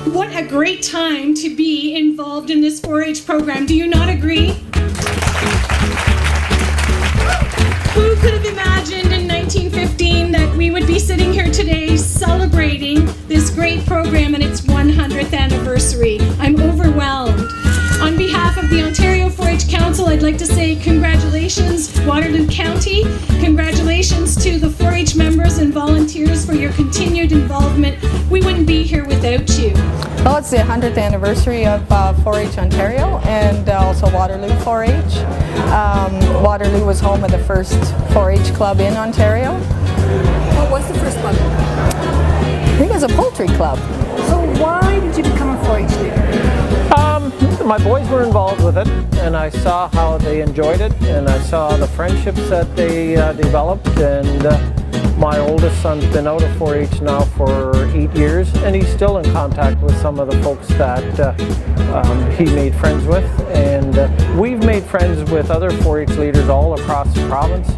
What a great time to be involved in this 4-H program. Do you not agree? Who could have imagined in 1915 that we would be sitting here today celebrating this great program and its 100th anniversary? I'm overwhelmed. On behalf of the Ontario 4-H Council, I'd like to say congratulations, Waterloo County. Congratulations to the 4-H members and volunteers for your continued involvement. We wouldn't be here without you. Well, it's the 100th anniversary of 4-H Ontario and also Waterloo 4-H. Waterloo was home of the first 4-H club in Ontario. What was the first club? I think it was a poultry club. So why did you become a 4-H leader? My boys were involved with it, and I saw how they enjoyed it, and I saw the friendships that they developed, and my oldest son's been out of 4-H now for 8 years, and he's still in contact with some of the folks that he made friends with, and we've made friends with other 4-H leaders all across the province,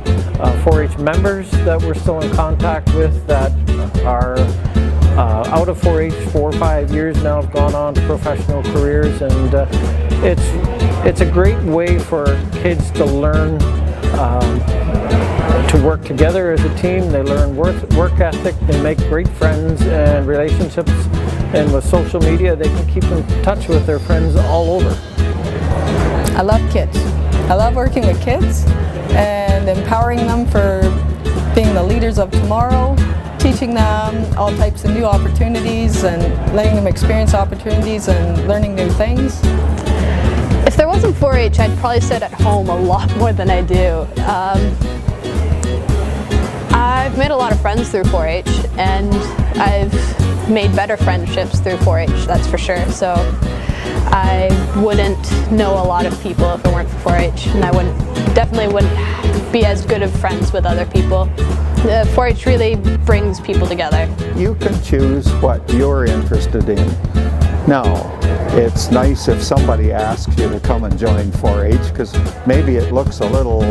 4-H members that we're still in contact with that are out of 4-H 4 or 5 years now, have gone on to professional careers, and it's a great way for kids to learn to work together as a team. They learn work ethic, they make great friends and relationships, and with social media they can keep in touch with their friends all over. I love kids. I love working with kids and empowering them for being the leaders of tomorrow, teaching them all types of new opportunities and letting them experience opportunities and learning new things. If there wasn't 4-H, I'd probably sit at home a lot more than I do. I've made a lot of friends through 4-H, and I've made better friendships through 4-H, that's for sure. So I wouldn't know a lot of people if it weren't for 4-H, and I definitely wouldn't be as good of friends with other people. 4-H really brings people together. You can choose what you're interested in. Now, it's nice if somebody asks you to come and join 4-H, because maybe it looks a little,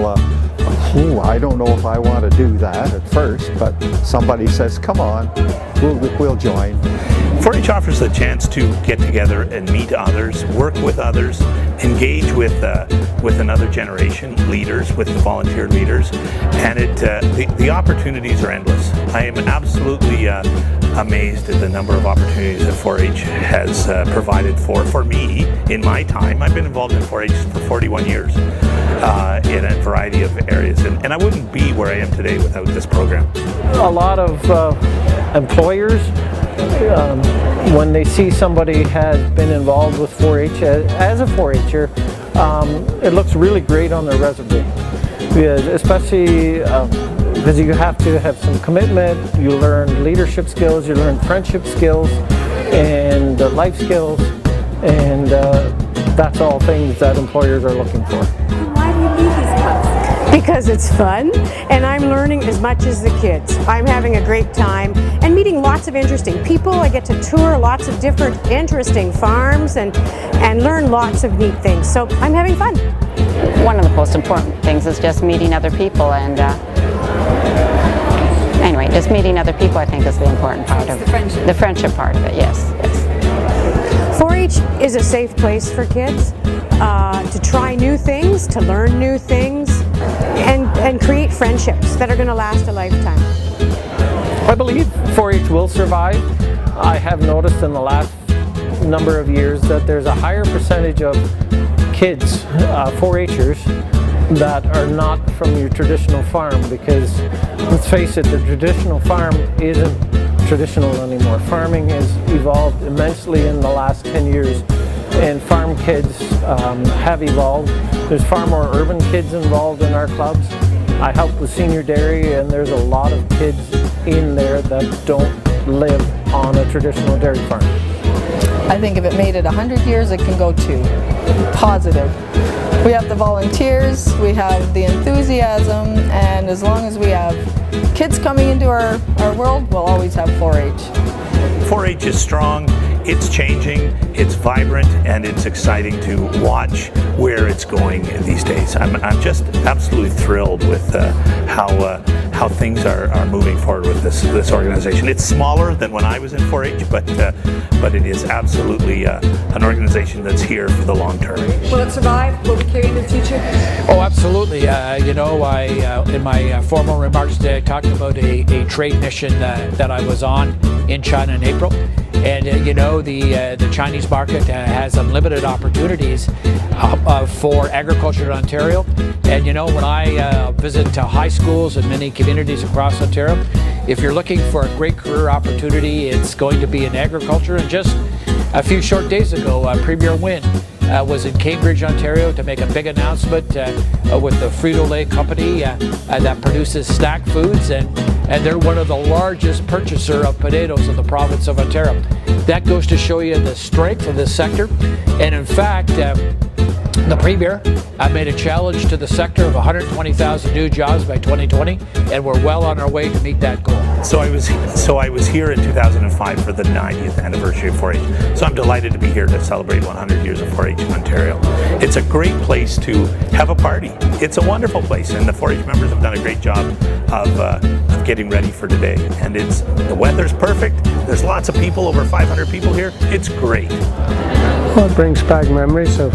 I don't know if I want to do that at first, but somebody says, come on, we'll join. 4-H offers a chance to get together and meet others, work with others, engage with another generation, leaders, with the volunteer leaders, and the opportunities are endless. I am absolutely amazed at the number of opportunities that 4-H has provided for me in my time. I've been involved in 4-H for 41 years in a variety of areas, and I wouldn't be where I am today without this program. A lot of employers, when they see somebody has been involved with 4-H as a 4-H'er, it looks really great on their resume, especially because you have to have some commitment. You learn leadership skills, you learn friendship skills, and life skills, and that's all things that employers are looking for. Why do you need these clubs? Because it's fun, and I'm learning as much as the kids. I'm having a great time and meeting lots of interesting people. I get to tour lots of different interesting farms and learn lots of neat things. So I'm having fun. One of the most important things is just meeting other people, and anyway, just meeting other people I think is the important part of it. The friendship part of it, yes. 4-H is a safe place for kids to try new things, to learn new things, and create friendships that are going to last a lifetime. I believe 4-H will survive. I have noticed in the last number of years that there's a higher percentage of kids, 4-H'ers, that are not from your traditional farm, because let's face it, the traditional farm isn't traditional anymore. Farming has evolved immensely in the last 10 years, and farm kids have evolved. There's far more urban kids involved in our clubs. I help with senior dairy, and there's a lot of kids in there that don't live on a traditional dairy farm. I think if it made it 100 years, it can go 2. Positive. We have the volunteers, we have the enthusiasm, and as long as we have kids coming into our world, we'll always have 4-H. 4-H is strong. it's changing, it's vibrant, and it's exciting to watch where it's going these days. I'm just absolutely thrilled with how things are moving forward with this organization. It's smaller than when I was in 4-H, but it is absolutely an organization that's here for the long term. Will it survive? Will we carry into the future? Oh, absolutely. You know, I in my formal remarks today, I talked about a trade mission that I was on in China in April. And you know, the Chinese market has unlimited opportunities for agriculture in Ontario. And you know, when I visit high schools in many communities across Ontario, if you're looking for a great career opportunity, it's going to be in agriculture. And just a few short days ago, Premier Wynne was in Cambridge, Ontario to make a big announcement with the Frito-Lay company that produces snack foods, and they're one of the largest purchaser of potatoes in the province of Ontario. That goes to show you the strength of this sector. And in fact, the Premier made a challenge to the sector of 120,000 new jobs by 2020, and we're well on our way to meet that goal. So I was here in 2005 for the 90th anniversary of 4-H. So I'm delighted to be here to celebrate 100 years of 4-H in Ontario. It's a great place to have a party. It's a wonderful place, and the 4-H members have done a great job of getting ready for today. And the weather's perfect. There's lots of people, over 500 people here. It's great. Well, it brings back memories of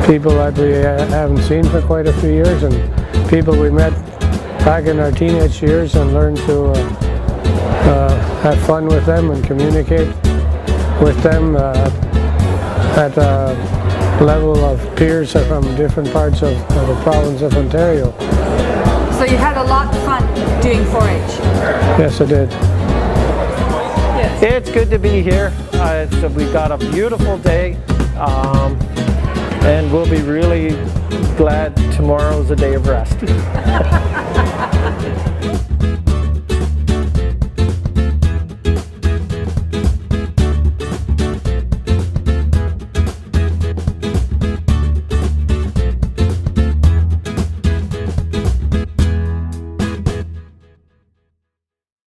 people that we haven't seen for quite a few years, and people we met back in our teenage years, and learned to have fun with them and communicate with them at a level of peers from different parts of the province of Ontario. So you had a lot of fun doing 4-H. Yes, I did. Yes. It's good to be here. We've got a beautiful day, and we'll be really glad tomorrow's a day of rest.